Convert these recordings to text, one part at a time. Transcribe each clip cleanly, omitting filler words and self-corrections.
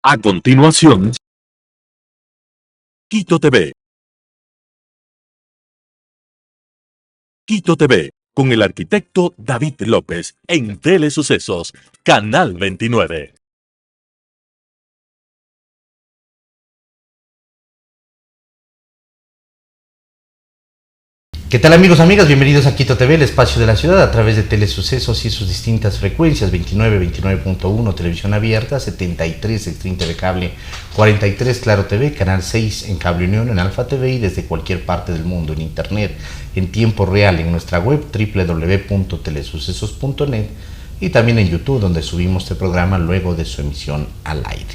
A continuación, Quito TV. Quito TV, con el arquitecto David López, en Telesucesos, Canal 29. ¿Qué tal, amigos, amigas? Bienvenidos a Quito TV, el espacio de la ciudad, a través de Telesucesos y sus distintas frecuencias: 29, 29.1, televisión abierta; 73, Extreme TV Cable; 43, Claro TV; Canal 6 en Cable Unión, en Alfa TV, y desde cualquier parte del mundo en internet, en tiempo real, en nuestra web www.telesucesos.net, y también en YouTube, donde subimos este programa luego de su emisión al aire.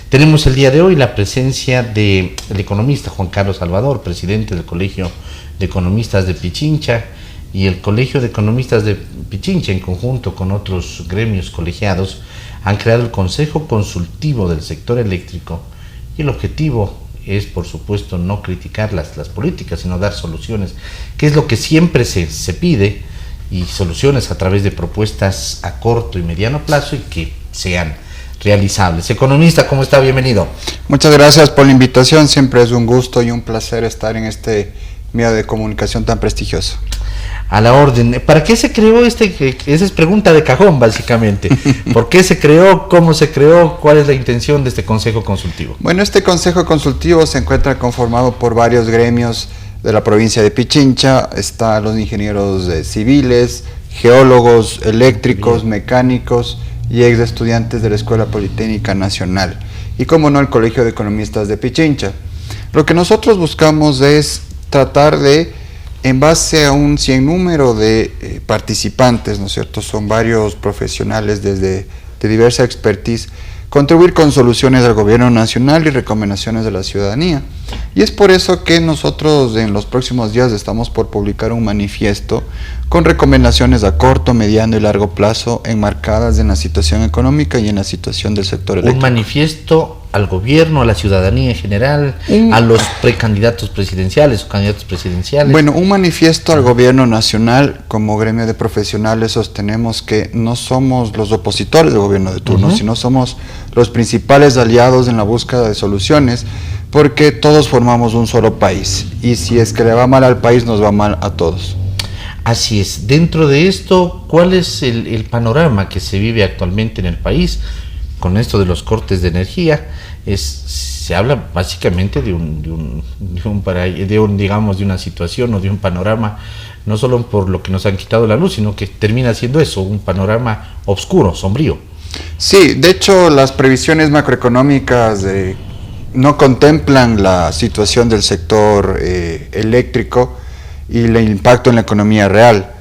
Tenemos el día de hoy la presencia del economista Juan Carlos Salvador, presidente del Colegio de Economistas de Pichincha, y el Colegio de Economistas de Pichincha, en conjunto con otros gremios colegiados, han creado el Consejo Consultivo del Sector Eléctrico, y el objetivo es, por supuesto, no criticar las políticas, sino dar soluciones, que es lo que siempre se pide, y soluciones a través de propuestas a corto y mediano plazo y que sean realizables. Economista, ¿cómo está? Bienvenido. Muchas gracias por la invitación, siempre es un gusto y un placer estar en este medio de comunicación tan prestigioso. A la orden. ¿Para qué se creó esa es pregunta de cajón, básicamente? ¿Por qué se creó? ¿Cómo se creó? ¿Cuál es la intención de este Consejo Consultivo? Bueno, este Consejo Consultivo se encuentra conformado por varios gremios de la provincia de Pichincha. Están los ingenieros civiles, geólogos, eléctricos, mecánicos y ex estudiantes de la Escuela Politécnica Nacional. Y como no, el Colegio de Economistas de Pichincha. Lo que nosotros buscamos es tratar de, en base a un sinnúmero de participantes, ¿no es cierto?, son varios profesionales de diversa expertise, contribuir con soluciones del gobierno nacional y recomendaciones de la ciudadanía. Y es por eso que nosotros en los próximos días estamos por publicar un manifiesto con recomendaciones a corto, mediano y largo plazo enmarcadas en la situación económica y en la situación del sector eléctrico. Un manifiesto al gobierno, a la ciudadanía en general, a los precandidatos presidenciales o candidatos presidenciales. Bueno, un manifiesto al gobierno nacional. Como gremio de profesionales sostenemos que no somos los opositores del gobierno de turno, sino somos los principales aliados en la búsqueda de soluciones, porque todos formamos un solo país, y si es que le va mal al país, nos va mal a todos. Así es. Dentro de esto, ¿cuál es el panorama que se vive actualmente en el país con esto de los cortes de energía? Se habla básicamente de una situación o de un panorama, no solo por lo que nos han quitado la luz, sino que termina siendo eso, un panorama oscuro, sombrío. Sí, de hecho, las previsiones macroeconómicas no contemplan la situación del sector eléctrico y el impacto en la economía real.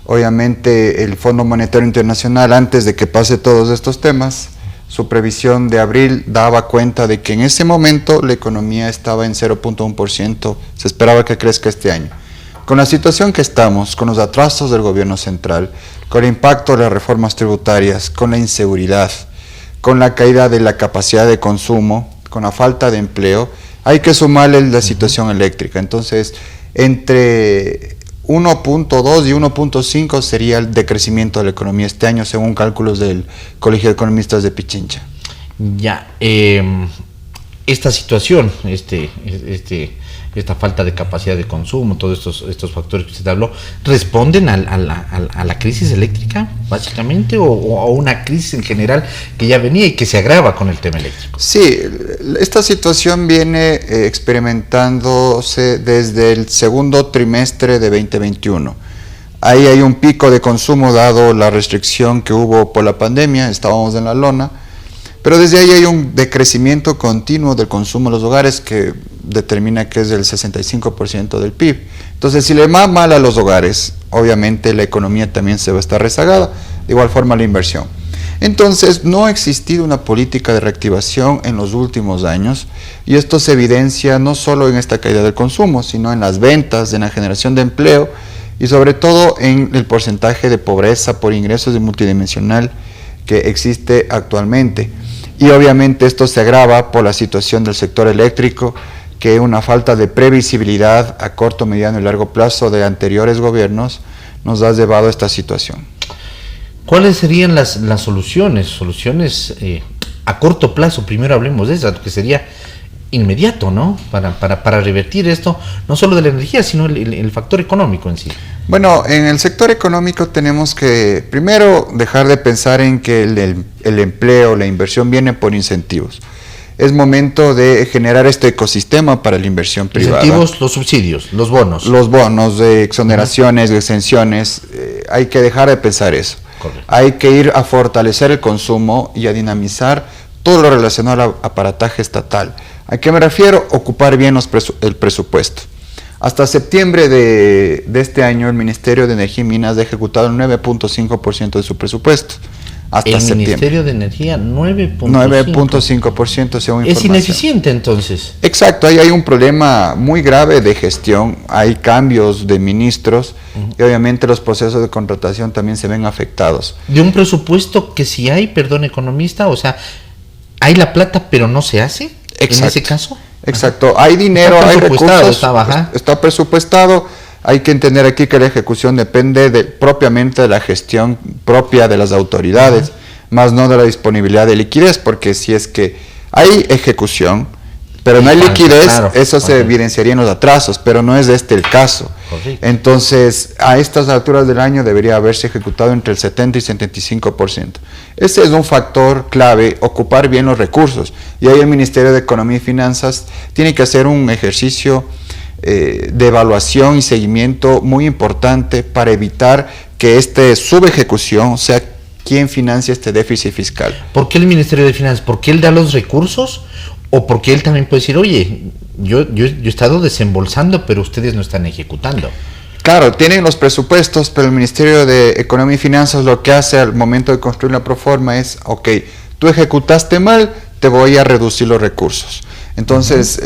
Obviamente, el Fondo Monetario Internacional, antes de que pase todos estos temas, su previsión de abril daba cuenta de que en ese momento la economía estaba en 0.1%, se esperaba que crezca este año. Con la situación que estamos, con los atrasos del gobierno central, con el impacto de las reformas tributarias, con la inseguridad, con la caída de la capacidad de consumo, con la falta de empleo, hay que sumarle la situación eléctrica. Entonces, entre 1.2 y 1.5 sería el decrecimiento de la economía este año, según cálculos del Colegio de Economistas de Pichincha. Ya, esta situación, esta falta de capacidad de consumo, todos estos factores que usted habló, ¿responden a la crisis eléctrica, básicamente, o a una crisis en general que ya venía y que se agrava con el tema eléctrico? Sí, esta situación viene experimentándose desde el segundo trimestre de 2021. Ahí hay un pico de consumo dado la restricción que hubo por la pandemia, estábamos en la lona, pero desde ahí hay un decrecimiento continuo del consumo en los hogares que determina que es del 65% del PIB. Entonces, si le va mal a los hogares, obviamente la economía también se va a estar rezagada, de igual forma la inversión. Entonces, no ha existido una política de reactivación en los últimos años, y esto se evidencia no solo en esta caída del consumo, sino en las ventas, en la generación de empleo y sobre todo en el porcentaje de pobreza por ingresos multidimensional que existe actualmente. Y obviamente esto se agrava por la situación del sector eléctrico, que una falta de previsibilidad a corto, mediano y largo plazo de anteriores gobiernos nos ha llevado a esta situación. ¿Cuáles serían las soluciones a corto plazo, primero hablemos de eso, que sería inmediato, ¿no? Para revertir esto, no solo de la energía, sino el factor económico en sí. Bueno, en el sector económico tenemos que primero dejar de pensar en que el empleo, la inversión viene por incentivos. Es momento de generar este ecosistema para la inversión privada. Incentivos, los subsidios, los bonos. Los bonos de exoneraciones, de exenciones, hay que dejar de pensar eso. Correcto. Hay que ir a fortalecer el consumo y a dinamizar todo lo relacionado al aparataje estatal. ¿A qué me refiero? Ocupar bien el presupuesto. Hasta septiembre de este año, el Ministerio de Energía y Minas ha ejecutado el 9.5% de su presupuesto. Hasta el septiembre. Ministerio de Energía, 9.5% según información. Es ineficiente entonces. Exacto, ahí hay un problema muy grave de gestión, hay cambios de ministros y obviamente los procesos de contratación también se ven afectados. De un presupuesto que si hay, perdón, economista, o sea, hay la plata pero no se hace. Exacto. En ese caso. Exacto, hay dinero, hay recursos, está presupuestado. Hay que entender aquí que la ejecución depende propiamente de la gestión propia de las autoridades, más no de la disponibilidad de liquidez, porque si es que hay ejecución, pero no hay liquidez, claro, eso se evidenciaría en los atrasos, pero no es este el caso. Correcto. Entonces, a estas alturas del año debería haberse ejecutado entre el 70 y 75%. Ese es un factor clave, ocupar bien los recursos. Y ahí el Ministerio de Economía y Finanzas tiene que hacer un ejercicio de evaluación y seguimiento muy importante para evitar que esta subejecución sea quien financia este déficit fiscal. ¿Por qué el Ministerio de Finanzas? ¿Porque él da los recursos? ¿O porque él también puede decir, oye, yo he estado desembolsando, pero ustedes no están ejecutando? Claro, tienen los presupuestos, pero el Ministerio de Economía y Finanzas lo que hace al momento de construir la proforma es, ok, tú ejecutaste mal, te voy a reducir los recursos. Entonces,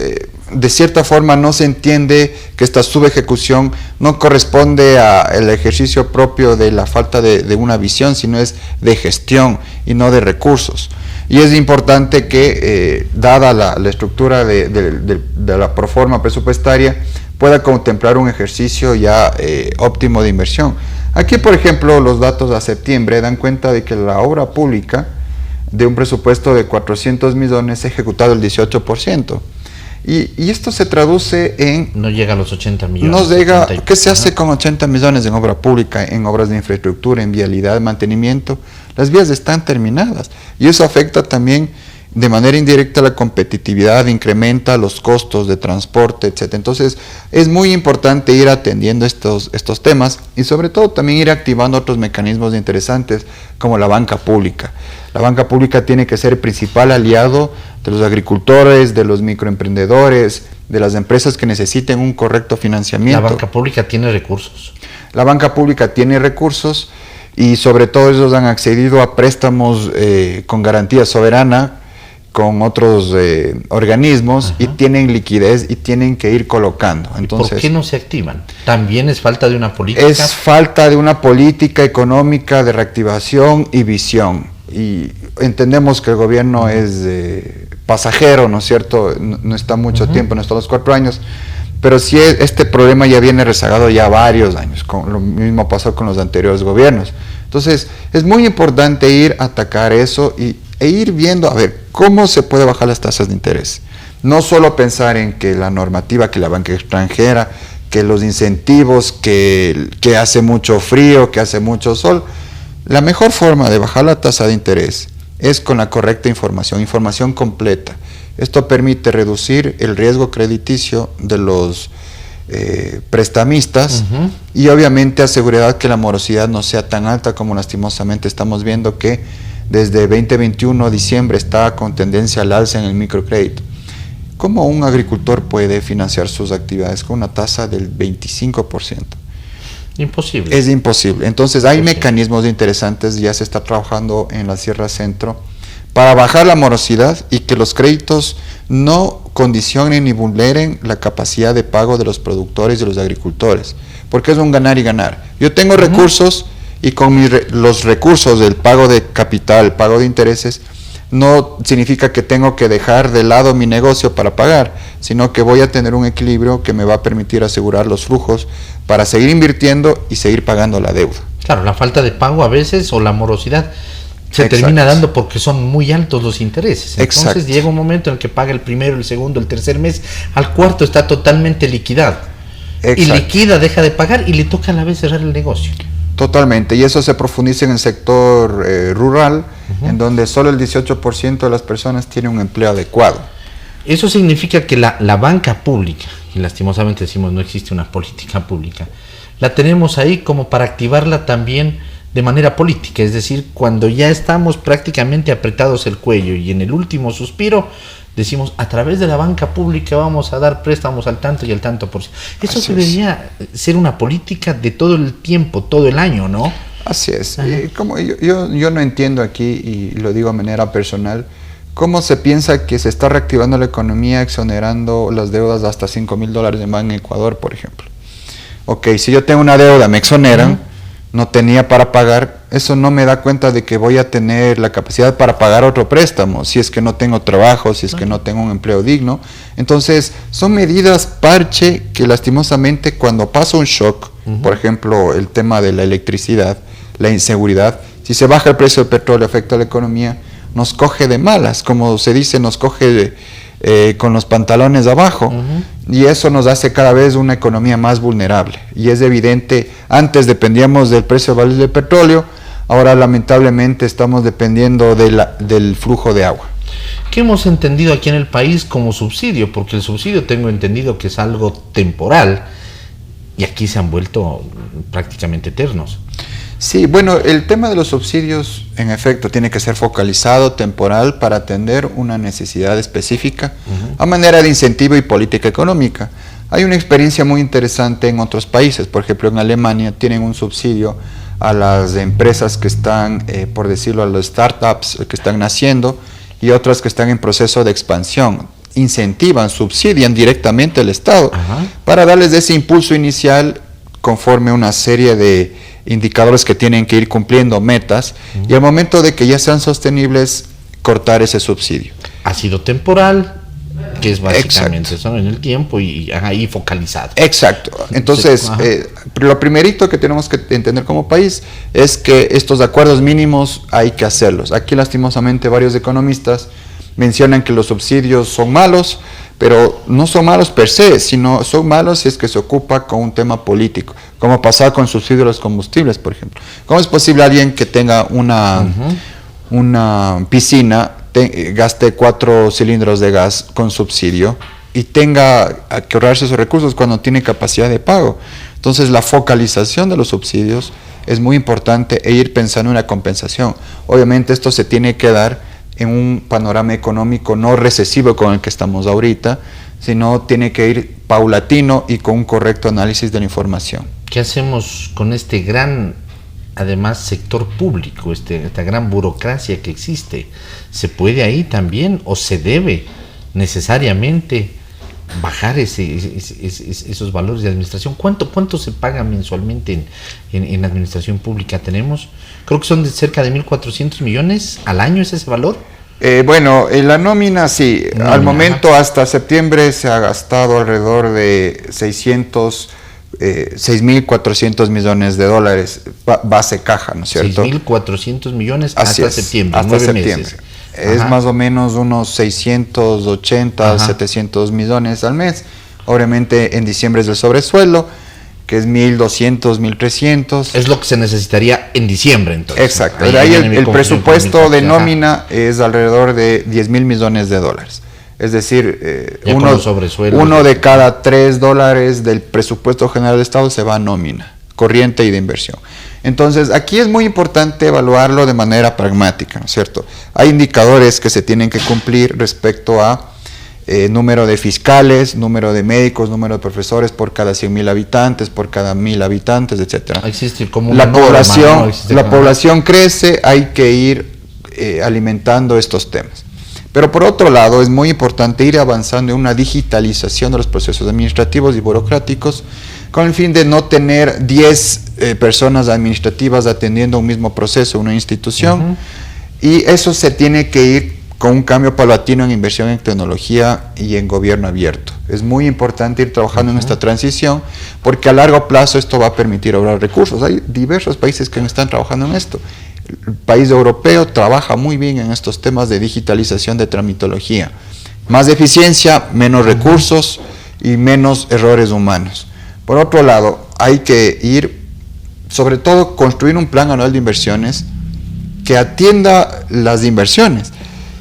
de cierta forma no se entiende que esta subejecución no corresponde al ejercicio propio de la falta de una visión, sino es de gestión y no de recursos. Y es importante que, dada la estructura de la proforma presupuestaria, pueda contemplar un ejercicio ya óptimo de inversión. Aquí, por ejemplo, los datos a septiembre dan cuenta de que la obra pública de un presupuesto de 400 millones ha ejecutado el 18%. Y esto se traduce en... No llega a los 80 millones. No llega, ¿qué se hace con 80 millones en obra pública, en obras de infraestructura, en vialidad, mantenimiento? Las vías están terminadas y eso afecta también de manera indirecta la competitividad, incrementa los costos de transporte, etc. Entonces es muy importante ir atendiendo estos temas y sobre todo también ir activando otros mecanismos interesantes como la banca pública. La banca pública tiene que ser el principal aliado de los agricultores, de los microemprendedores, de las empresas que necesiten un correcto financiamiento. La banca pública tiene recursos. La banca pública tiene recursos y sobre todo ellos han accedido a préstamos con garantía soberana con otros organismos. Ajá. Y tienen liquidez y tienen que ir colocando. Entonces, ¿por qué no se activan? ¿También es falta de una política? Es falta de una política económica de reactivación y visión. Y entendemos que el gobierno es pasajero, ¿no es cierto? No está mucho tiempo, no está los 4 años, pero sí este problema ya viene rezagado ya varios años, lo mismo pasó con los anteriores gobiernos. Entonces es muy importante ir a atacar eso e ir viendo, a ver, cómo se puede bajar las tasas de interés. No solo pensar en que la normativa, que la banca extranjera, que los incentivos, que hace mucho frío, que hace mucho sol. La mejor forma de bajar la tasa de interés es con la correcta información completa. Esto permite reducir el riesgo crediticio de los prestamistas y obviamente asegurar que la morosidad no sea tan alta como lastimosamente estamos viendo que desde 2021 diciembre está con tendencia al alza en el microcrédito. ¿Cómo un agricultor puede financiar sus actividades con una tasa del 25%? Imposible. Es imposible. Entonces hay mecanismos interesantes, ya se está trabajando en la Sierra Centro para bajar la morosidad y que los créditos no condicionen ni vulneren la capacidad de pago de los productores y de los agricultores, porque es un ganar y ganar. Yo tengo recursos y con los recursos del pago de capital, pago de intereses, no significa que tengo que dejar de lado mi negocio para pagar, sino que voy a tener un equilibrio que me va a permitir asegurar los flujos para seguir invirtiendo y seguir pagando la deuda. Claro, la falta de pago a veces o la morosidad se Exacto. termina dando porque son muy altos los intereses. Entonces Exacto. llega un momento en el que paga el primero, el segundo, el tercer mes, al cuarto está totalmente liquidado. Y Exacto. liquida, deja de pagar y le toca a la vez cerrar el negocio. Totalmente, y eso se profundiza en el sector rural, en donde solo el 18% de las personas tiene un empleo adecuado. Eso significa que la banca pública, y lastimosamente decimos no existe una política pública, la tenemos ahí como para activarla también de manera política, es decir, cuando ya estamos prácticamente apretados el cuello y en el último suspiro, decimos a través de la banca pública vamos a dar préstamos al tanto y al tanto por ciento. Eso Así debería ser una política de todo el tiempo, todo el año, ¿no? Así es. Y como yo no entiendo aquí, y lo digo de manera personal, cómo se piensa que se está reactivando la economía exonerando las deudas de hasta $5,000 en Banco Ecuador, por ejemplo. Ok, si yo tengo una deuda, me exoneran, no tenía para pagar, eso no me da cuenta de que voy a tener la capacidad para pagar otro préstamo, si es que no tengo trabajo, si es que no tengo un empleo digno. Entonces, son medidas parche que lastimosamente cuando pasa un shock, por ejemplo, el tema de la electricidad, la inseguridad, si se baja el precio del petróleo, afecta a la economía, nos coge de malas, como se dice, nos coge con los pantalones abajo, y eso nos hace cada vez una economía más vulnerable. Y es evidente, antes dependíamos del precio del petróleo, ahora lamentablemente estamos dependiendo del flujo de agua. ¿Qué hemos entendido aquí en el país como subsidio? Porque el subsidio tengo entendido que es algo temporal y aquí se han vuelto prácticamente eternos. Sí, bueno, el tema de los subsidios, en efecto, tiene que ser focalizado, temporal, para atender una necesidad específica, a manera de incentivo y política económica. Hay una experiencia muy interesante en otros países, por ejemplo, en Alemania tienen un subsidio a las empresas que están, por decirlo, a los startups que están naciendo y otras que están en proceso de expansión. Incentivan, subsidian directamente al Estado para darles ese impulso inicial conforme una serie de indicadores que tienen que ir cumpliendo, metas, y al momento de que ya sean sostenibles, cortar ese subsidio. Ha sido temporal, que es básicamente eso en el tiempo y ahí focalizado. Exacto. Entonces, lo primerito que tenemos que entender como país es que estos acuerdos mínimos hay que hacerlos. Aquí lastimosamente varios economistas mencionan que los subsidios son malos, pero no son malos per se, sino son malos si es que se ocupa con un tema político, como pasaba con subsidio a los combustibles, por ejemplo. ¿Cómo es posible alguien que tenga una piscina, gaste 4 cilindros de gas con subsidio y tenga que ahorrarse esos recursos cuando tiene capacidad de pago? Entonces, la focalización de los subsidios es muy importante e ir pensando en una compensación. Obviamente esto se tiene que dar en un panorama económico no recesivo con el que estamos ahorita, sino tiene que ir paulatino y con un correcto análisis de la información. ¿Qué hacemos con este gran, además, sector público, esta gran burocracia que existe? ¿Se puede ahí también o se debe necesariamente bajar esos valores de administración? ¿Cuánto se paga mensualmente en administración pública? Tenemos, creo que son de cerca de 1.400 millones al año, ¿es ese valor? Bueno, en la nómina sí, al momento hasta septiembre se ha gastado alrededor de 6.400 millones de dólares, base caja, ¿no es cierto? 6.400 millones Así hasta septiembre, hasta 9 septiembre. meses. Es más o menos unos 680, 700 millones al mes. Obviamente en diciembre es el sobresueldo, que es 1.200, 1.300. Es lo que se necesitaría en diciembre, entonces. Exacto. Ahí Ahí viene mi el confusión presupuesto con de 1.400. nómina es alrededor de 10.000 millones de dólares. Es decir, Ya con los sobresueldos. uno de cada $3 del presupuesto general del Estado se va a nómina, corriente y de inversión. Entonces, aquí es muy importante evaluarlo de manera pragmática, ¿no es cierto? Hay indicadores que se tienen que cumplir respecto a número de fiscales, número de médicos, número de profesores por cada 100.000 habitantes, por cada 1.000 habitantes, etcétera. Existe como La una norma, población, ¿no? Existe la como- población crece, hay que ir alimentando estos temas. Pero por otro lado, es muy importante ir avanzando en una digitalización de los procesos administrativos y burocráticos con el fin de no tener 10 personas administrativas atendiendo un mismo proceso, una institución, y eso se tiene que ir con un cambio paulatino en inversión en tecnología y en gobierno abierto. Es muy importante ir trabajando en esta transición porque a largo plazo esto va a permitir ahorrar recursos. Hay diversos países que no están trabajando en esto. El país europeo trabaja muy bien en estos temas de digitalización de tramitología. Más eficiencia, menos recursos y menos errores humanos. Por otro lado, hay que ir, sobre todo, construir un plan anual de inversiones que atienda las inversiones.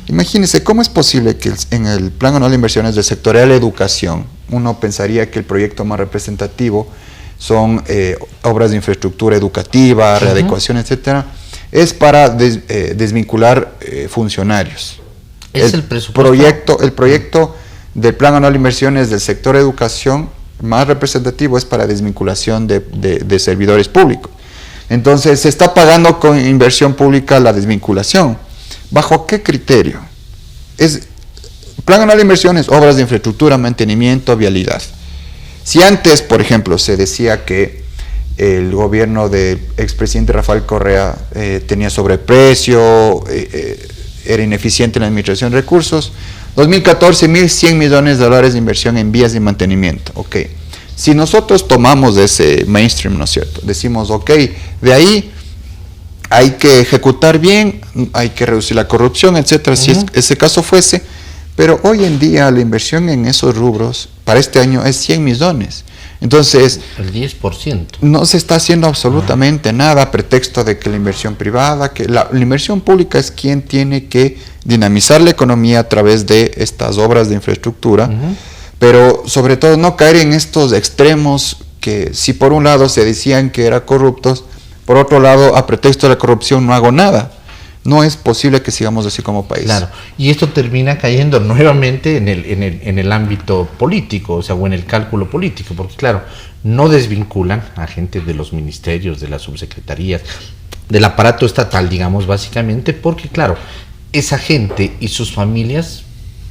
Imagínense, ¿cómo es posible que en el plan anual de inversiones del sector de la educación, uno pensaría que el proyecto más representativo son obras de infraestructura educativa, readecuación, etcétera, es para desvincular funcionarios? ¿Es el presupuesto? El proyecto del plan anual de inversiones del sector de educación más representativo es para desvinculación de servidores públicos. Entonces, se está pagando con inversión pública la desvinculación. ¿Bajo qué criterio? Plan anual de inversiones, obras de infraestructura, mantenimiento, vialidad. Si antes, por ejemplo, se decía que el gobierno del expresidente Rafael Correa tenía sobreprecio, era ineficiente en la administración de recursos, 2014, 1.100 millones de dólares de inversión en vías de mantenimiento. Ok. Si nosotros tomamos ese mainstream, ¿no es cierto? Decimos, ok, de ahí hay que ejecutar bien, hay que reducir la corrupción, etcétera, si ese caso fuese, pero hoy en día la inversión en esos rubros para este año es 100 millones. Entonces, el 10%. No se está haciendo absolutamente nada a pretexto de que la inversión privada, que la inversión pública es quien tiene que dinamizar la economía a través de estas obras de infraestructura, pero sobre todo no caer en estos extremos que si por un lado se decían que eran corruptos, por otro lado a pretexto de la corrupción no hago nada. No es posible que sigamos así como país. Claro, y esto termina cayendo nuevamente en el ámbito político, o sea, o en el cálculo político, porque claro, no desvinculan a gente de los ministerios, de las subsecretarías, del aparato estatal, digamos, básicamente, porque claro, esa gente y sus familias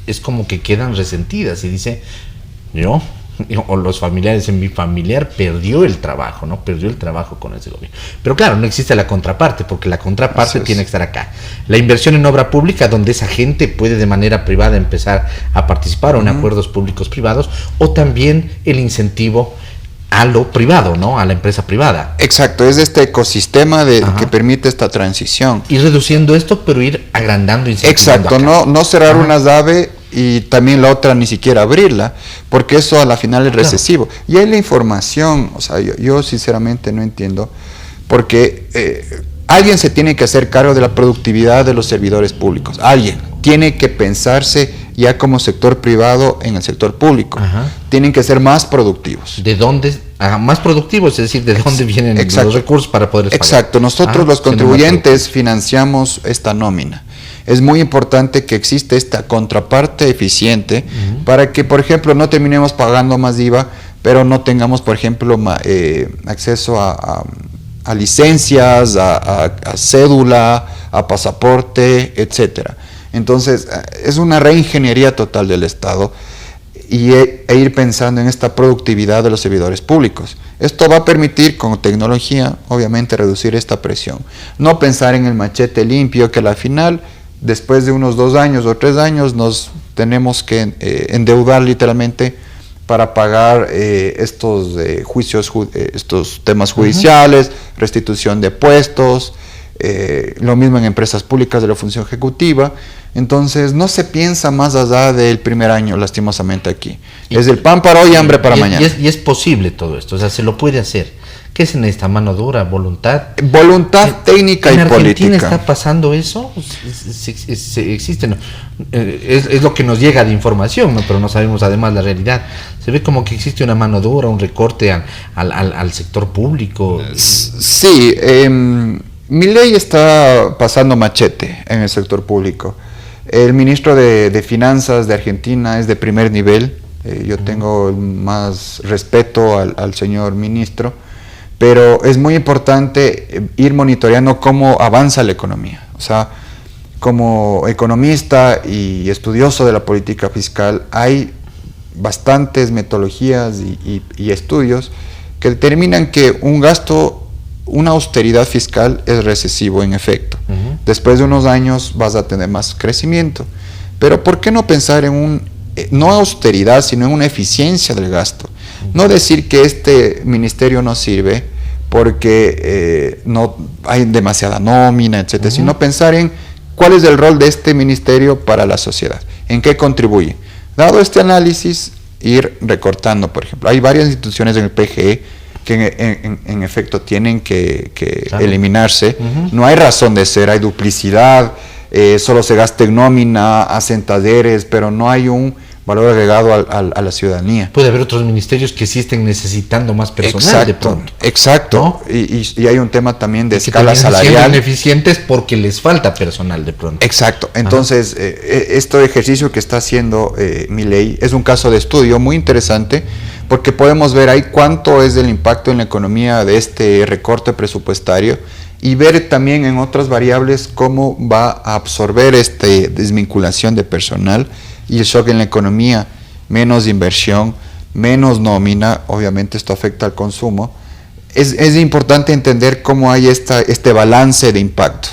es como que quedan resentidas y dice, yo o los familiares en mi familiar perdió el trabajo, ¿no? Perdió el trabajo con ese gobierno. Pero claro, no existe la contraparte, porque la contraparte tiene que estar acá. La inversión en obra pública, donde esa gente puede de manera privada empezar a participar o en acuerdos públicos privados, o también el incentivo a lo privado, ¿no? A la empresa privada. Exacto, es este ecosistema que permite esta transición. Ir reduciendo esto, pero ir agrandando, incentivando. Exacto, no cerrar una llave y también la otra ni siquiera abrirla, porque eso a la final es recesivo. Y hay la información, o sea, yo sinceramente no entiendo, porque alguien se tiene que hacer cargo de la productividad de los servidores públicos, alguien tiene que pensarse ya como sector privado en el sector público, tienen que ser más productivos. ¿De dónde? Más productivos, es decir, ¿de dónde vienen los recursos para poder pagar? Exacto, nosotros los contribuyentes financiamos esta nómina. Es muy importante que existe esta contraparte eficiente para que, por ejemplo, no terminemos pagando más IVA, pero no tengamos, por ejemplo, acceso a licencias, a cédula, a pasaporte, etcétera. Entonces, es una reingeniería total del Estado e ir pensando en esta productividad de los servidores públicos. Esto va a permitir, con tecnología, obviamente, reducir esta presión. No pensar en el machete limpio, que al final, después de unos 2 años o 3 años, nos tenemos que endeudar literalmente para pagar estos juicios, estos temas judiciales, restitución de puestos, lo mismo en empresas públicas de la función ejecutiva. Entonces no se piensa más allá del primer año, lastimosamente aquí. Es el pan para hoy y hambre para mañana. Y es posible todo esto, o sea, se lo puede hacer. ¿Qué se necesita? ¿Mano dura? ¿Voluntad? Voluntad técnica y política. ¿En Argentina está pasando eso? Existe, ¿no? Es lo que nos llega de información, ¿no? Pero no sabemos además la realidad. Se ve como que existe una mano dura, un recorte al sector público. Sí, Milei está pasando machete en el sector público. El ministro de Finanzas de Argentina es de primer nivel. Yo tengo más respeto al señor ministro, pero es muy importante ir monitoreando cómo avanza la economía. O sea, como economista y estudioso de la política fiscal, hay bastantes metodologías y estudios que determinan que un gasto, una austeridad fiscal es recesivo en efecto. Después de unos años vas a tener más crecimiento. Pero ¿por qué no pensar en no austeridad, sino en una eficiencia del gasto? No decir que este ministerio no sirve porque no hay demasiada nómina, etcétera, sino pensar en cuál es el rol de este ministerio para la sociedad, en qué contribuye. Dado este análisis, ir recortando, por ejemplo. Hay varias instituciones en el PGE que en efecto tienen que eliminarse. No hay razón de ser, hay duplicidad, solo se gasta en nómina, hacen talleres, pero no hay un valor agregado a la ciudadanía. Puede haber otros ministerios que sí estén necesitando más personal. Exacto, de pronto. Exacto. ¿No? Y hay un tema también de que escala salarial. Son ineficientes porque les falta personal de pronto. Exacto. Entonces, este ejercicio que está haciendo Milei es un caso de estudio muy interesante, porque podemos ver ahí cuánto es el impacto en la economía de este recorte presupuestario y ver también en otras variables cómo va a absorber esta desvinculación de personal y el shock en la economía, menos inversión, menos nómina, obviamente esto afecta al consumo. Es importante entender cómo hay este balance de impacto.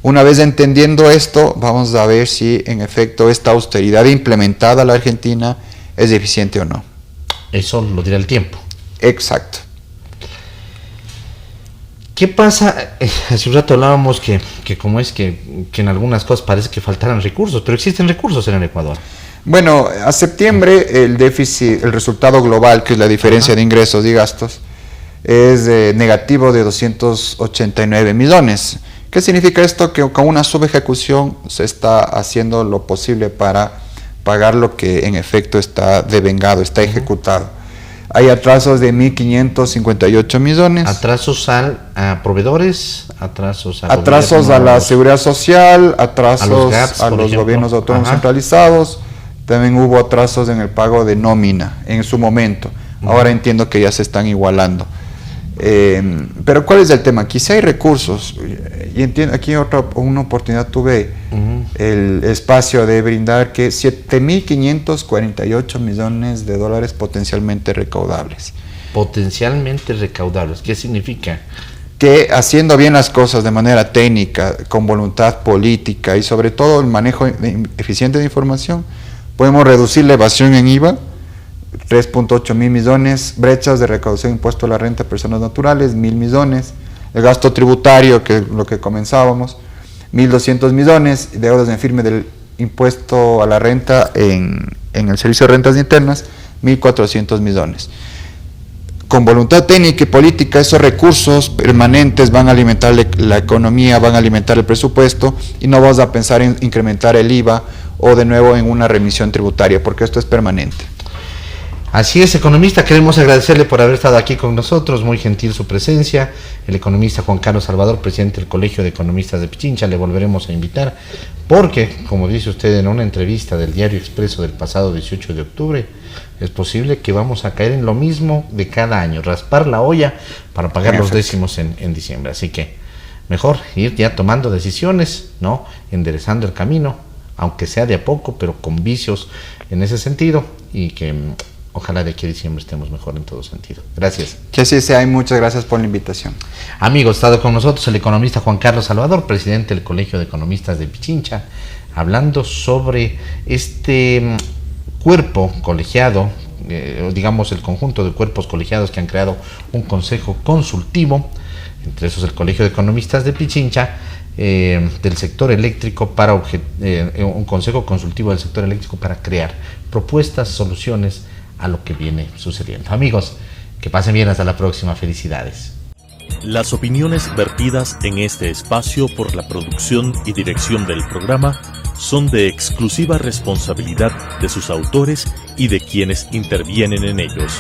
Una vez entendiendo esto, vamos a ver si en efecto esta austeridad implementada a la Argentina es eficiente o no. Eso lo dirá el tiempo. Exacto. ¿Qué pasa? Hace un rato hablábamos que como es que en algunas cosas parece que faltaran recursos, pero existen recursos en el Ecuador. Bueno, a septiembre el déficit, el resultado global, que es la diferencia de ingresos y gastos, es negativo de 289 millones. ¿Qué significa esto? Que con una subejecución se está haciendo lo posible para pagar lo que en efecto está devengado, está ejecutado. Hay atrasos de 1.558 millones. Atrasos a proveedores, atrasos a la seguridad social, atrasos a los gobiernos autónomos centralizados. También hubo atrasos en el pago de nómina en su momento. Ahora entiendo que ya se están igualando. Pero ¿cuál es el tema? Aquí sí hay recursos. Y entiendo, aquí una oportunidad tuve el espacio de brindar que 7.548 millones de dólares potencialmente recaudables. Potencialmente recaudables, ¿qué significa? Que haciendo bien las cosas de manera técnica, con voluntad política y sobre todo el manejo eficiente de información, podemos reducir la evasión en IVA, 3.8 mil millones, brechas de recaudación de impuesto a la renta de personas naturales, 1.000 millones, el gasto tributario, que es lo que comenzábamos, 1.200 millones, deudas en firme del impuesto a la renta en el servicio de rentas internas, 1.400 millones. Con voluntad técnica y política, esos recursos permanentes van a alimentar la economía, van a alimentar el presupuesto y no vamos a pensar en incrementar el IVA o de nuevo en una remisión tributaria, porque esto es permanente. Así es, economista, queremos agradecerle por haber estado aquí con nosotros, muy gentil su presencia. El economista Juan Carlos Salvador, presidente del Colegio de Economistas de Pichincha, le volveremos a invitar porque, como dice usted en una entrevista del Diario Expreso del pasado 18 de octubre, es posible que vamos a caer en lo mismo de cada año, raspar la olla para pagar los décimos en diciembre. Así que mejor ir ya tomando decisiones, ¿no? Enderezando el camino, aunque sea de a poco, pero con vicios en ese sentido, y que ojalá de aquí a diciembre estemos mejor en todo sentido. Gracias. Que así sea, y muchas gracias por la invitación. Amigos, ha estado con nosotros el economista Juan Carlos Salvador, presidente del Colegio de Economistas de Pichincha, hablando sobre este cuerpo colegiado, digamos el conjunto de cuerpos colegiados que han creado un consejo consultivo, entre esos el Colegio de Economistas de Pichincha, del sector eléctrico un consejo consultivo del sector eléctrico para crear propuestas, soluciones a lo que viene sucediendo. Amigos, que pasen bien, hasta la próxima, felicidades. Las opiniones vertidas en este espacio por la producción y dirección del programa son de exclusiva responsabilidad de sus autores y de quienes intervienen en ellos.